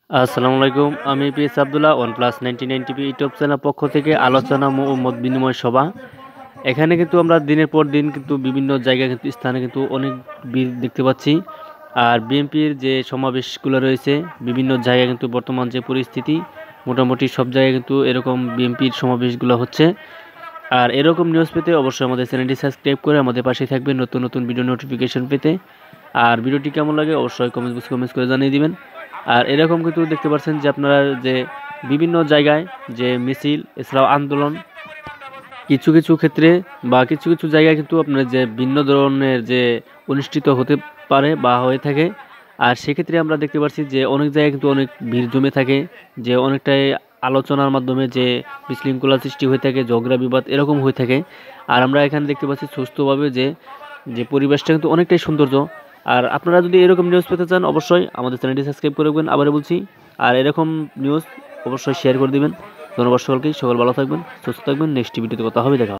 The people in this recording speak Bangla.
আসসালামু আলাইকুম। আমি PS Abdullah OnePlus 99 TV YouTube channel পক্ষ থেকে আলোচনা ও মত বিনিময় সভা। এখানে কিন্তু আমরা দিনের পর দিন কিন্তু বিভিন্ন জায়গায় কিন্তু স্থানে কিন্তু অনেক ভিড় দেখতে পাচ্ছি। আর বিএনপির যে সমাবেশগুলো রয়েছে বিভিন্ন জায়গায় কিন্তু বর্তমান যে পরিস্থিতি মোটামুটি সব জায়গায় কিন্তু এরকম বিএনপির সমাবেশগুলো হচ্ছে। আর এরকম নিউজ পেতে অবশ্যই আমাদের চ্যানেলটি সাবস্ক্রাইব করে আমাদের পাশে থাকবেন নতুন নতুন ভিডিও নোটিফিকেশন পেতে। আর ভিডিওটি কেমন লাগে অবশ্যই কমেন্টস করে জানিয়ে দিবেন। আর এরকম কিন্তু দেখতে পাচ্ছেন যে আপনারা যে বিভিন্ন জায়গায় যে মিছিল এছাড়াও আন্দোলন কিছু কিছু ক্ষেত্রে বা কিছু কিছু জায়গায় কিন্তু আপনার যে ভিন্ন ধরনের যে অনুষ্ঠিত হতে পারে বা হয়ে থাকে। আর সেক্ষেত্রে আমরা দেখতে পাচ্ছি যে অনেক জায়গায় কিন্তু অনেক ভিড় জমে থাকে, যে অনেকটাই আলোচনার মাধ্যমে যে বিশৃঙ্খলা সৃষ্টি হয়ে থাকে, ঝগড়া বিবাদ এরকম হয়ে থাকে। আর আমরা এখানে দেখতে পাচ্ছি সুস্থভাবে যে যে পরিবেশটা কিন্তু অনেকটাই সৌন্দর্য। আর আপনারা যদি এরকম নিউজ পেতে চান অবশ্যই আমাদের চ্যানেলটি সাবস্ক্রাইব করে রাখবেন, আবারও বলছি। আর এরকম নিউজ অবশ্যই শেয়ার করে দিবেন। ধন্যবাদ সকলকেই, সকল ভালো থাকবেন, সুস্থ থাকবেন। নেক্সট ভিডিওতে কথা হবে, দেখা হবে।